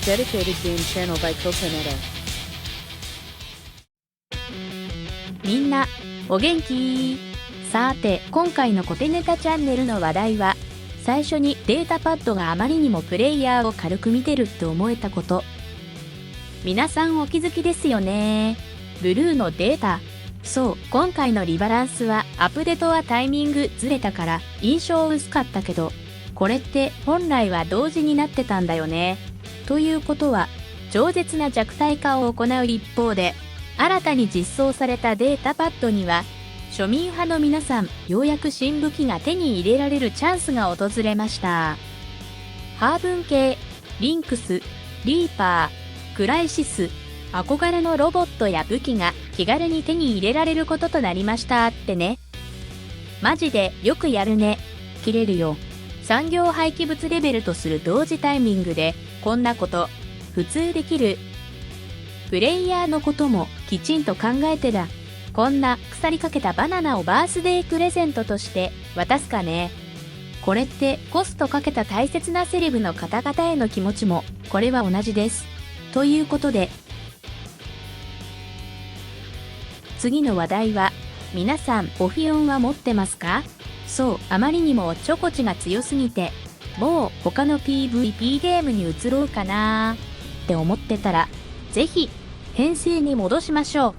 dedicated game channel by Kokoneta。 みんなお元気？さて今回のコテネタチャンネルの話題は、最初にデータパッドがあまりにもプレイヤーを軽く見てるって思えたこと。皆さんお気づきですよね。ブルーのデータ。そう、今回のリバランスはアップデートはタイミングずれたから印象薄かったけど、これって本来は同時になってたんだよね。ということは、超絶な弱体化を行う一方で、新たに実装されたデータパッドには、庶民派の皆さん、ようやく新武器が手に入れられるチャンスが訪れました。ハーブン系、リンクス、リーパー、クライシス、憧れのロボットや武器が気軽に手に入れられることとなりましたってね。マジでよくやるね。切れるよ。産業廃棄物レベルとする同時タイミングでこんなこと普通できる。プレイヤーのこともきちんと考えてだ。こんな腐りかけたバナナをバースデープレゼントとして渡すかね。これってコストかけた大切なセレブの方々への気持ちもこれは同じです。ということで次の話題は、皆さんオフィオンは持ってますか？そう、あまりにもチョコチが強すぎて、もう他の PVP ゲームに移ろうかなーって思ってたら、ぜひ編成に戻しましょう。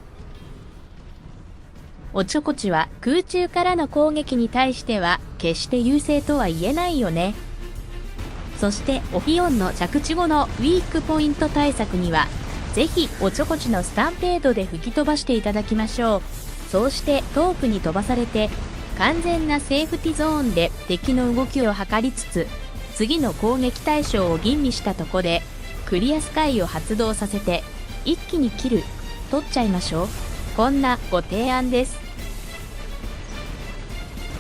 おちょこちは空中からの攻撃に対しては決して優勢とは言えないよね。そしてオフィオンの着地後のウィークポイント対策には、ぜひおちょこちのスタンペードで吹き飛ばしていただきましょう。そうして遠くに飛ばされて、完全なセーフティゾーンで敵の動きを測りつつ、次の攻撃対象を吟味したとこで、クリアスカイを発動させて、一気にキル、取っちゃいましょう。こんなご提案です。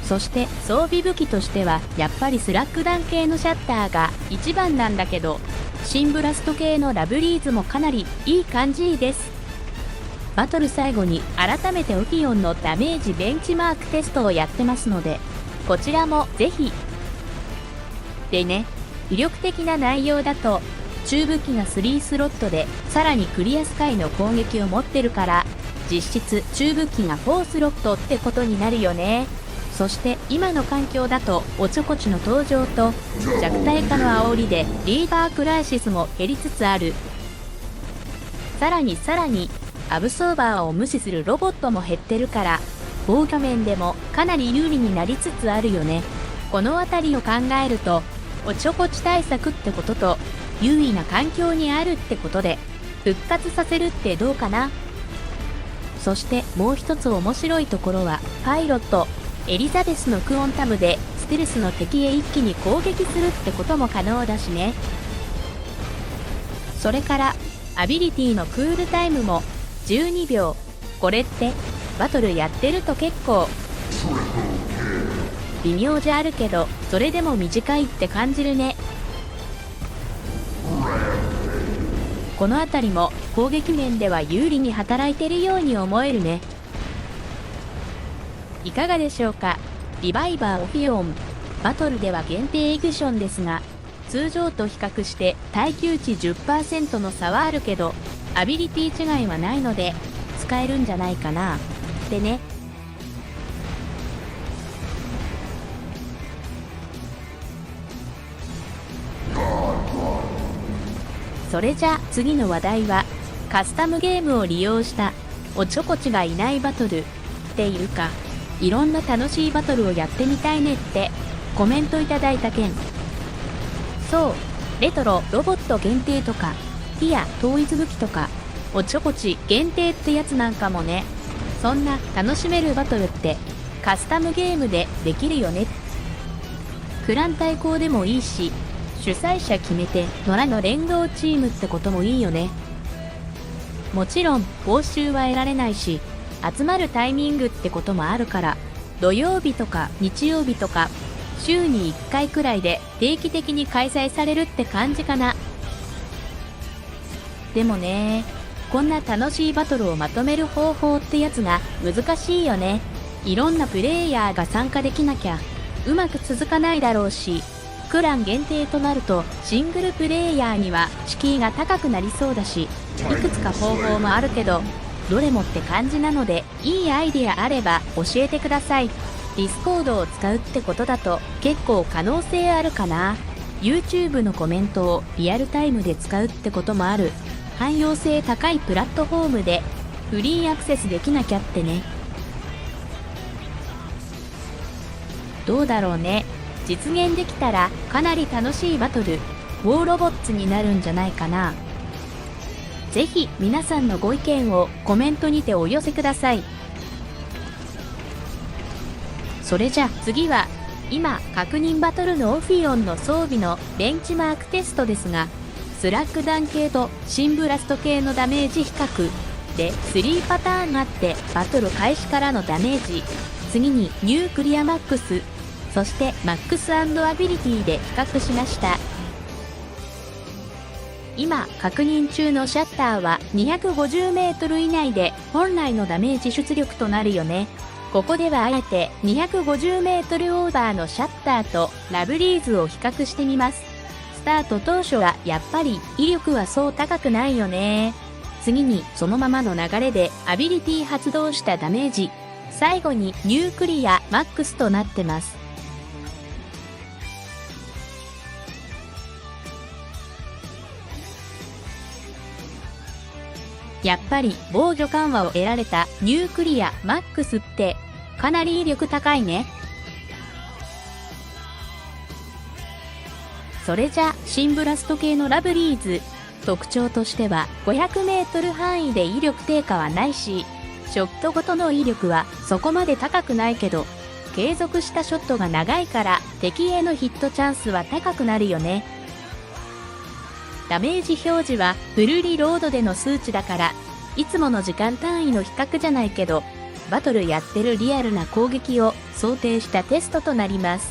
そして装備武器としては、やっぱりスラック弾系のシャッターが一番なんだけど、新ブラスト系のラブリーズもかなりいい感じです。バトル最後に改めてオフィオンのダメージベンチマークテストをやってますので、こちらもぜひ。でね、威力的な内容だと、中武器が3スロットで、さらにクリアスカイの攻撃を持ってるから、実質中武器が4スロットってことになるよね。そして今の環境だとおちょこちの登場と弱体化の煽りでリーバークライシスも減りつつある。さらにアブソーバーを無視するロボットも減ってるから、防御面でもかなり有利になりつつあるよね。このあたりを考えると、おちょこち対策ってことと優位な環境にあるってことで復活させるってどうかな。そしてもう一つ面白いところは、パイロットエリザベスのクオンタムでステルスの敵へ一気に攻撃するってことも可能だしね。それからアビリティのクールタイムも12秒。これってバトルやってると結構微妙じゃあるけど、それでも短いって感じるね。このあたりも攻撃面では有利に働いてるように思えるね。いかがでしょうか。リバイバーオフィオン、バトルでは限定エディションですが、通常と比較して耐久値 10% の差はあるけど、アビリティ違いはないので使えるんじゃないかなってね。それじゃ次の話題は、カスタムゲームを利用したおちょこちがいないバトルっていうか、いろんな楽しいバトルをやってみたいねってコメントいただいた件。そう、レトロロボット限定とか、ティア統一武器とか、おちょこち限定ってやつなんかもね。そんな楽しめるバトルってカスタムゲームでできるよね。クラン対抗でもいいし、主催者決めて野良の連合チームってこともいいよね。もちろん報酬は得られないし、集まるタイミングってこともあるから、土曜日とか日曜日とか週に1回くらいで定期的に開催されるって感じかな。でもね、こんな楽しいバトルをまとめる方法ってやつが難しいよね。いろんなプレイヤーが参加できなきゃうまく続かないだろうし、クラン限定となるとシングルプレイヤーには敷居が高くなりそうだし、いくつか方法もあるけど、どれもって感じなので、いいアイデアあれば教えてください。ディスコードを使うってことだと結構可能性あるかな。YouTube のコメントをリアルタイムで使うってこともある。汎用性高いプラットフォームでフリーアクセスできなきゃってね。どうだろうね。実現できたらかなり楽しいバトル、ウォーロボッツになるんじゃないかな。ぜひ皆さんのご意見をコメントにてお寄せください。それじゃ次は、今確認バトルのオフィオンの装備のベンチマークテストですが、スラッグ弾系とシンブラスト系のダメージ比較で3パターンあって、バトル開始からのダメージ、次にニュークリアマックス、そしてマックス&アビリティで比較しました。今確認中のシャッターは250メートル以内で本来のダメージ出力となるよね。ここではあえて250メートルオーバーのシャッターとラブリーズを比較してみます。スタート当初はやっぱり威力はそう高くないよね。次にそのままの流れでアビリティ発動したダメージ、最後にニュークリアマックスとなってます。やっぱり防御緩和を得られたニュークリアマックスってかなり威力高いね。それじゃシンブラスト系のラブリーズ、特徴としては500メートル範囲で威力低下はないし、ショットごとの威力はそこまで高くないけど、継続したショットが長いから敵へのヒットチャンスは高くなるよね。ダメージ表示はフルリロードでの数値だから、いつもの時間単位の比較じゃないけど、バトルやってるリアルな攻撃を想定したテストとなります。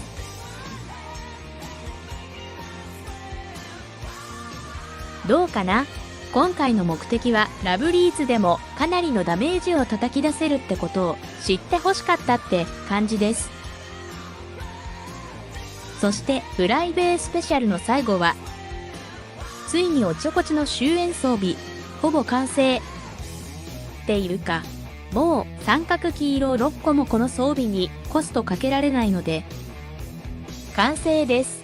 どうかな？今回の目的はラブリーズでもかなりのダメージを叩き出せるってことを知ってほしかったって感じです。そしてフライベイスペシャルの最後は、ついにおちょこちの終焉装備、ほぼ完成っていうか、もう三角黄色6個もこの装備にコストかけられないので、完成です。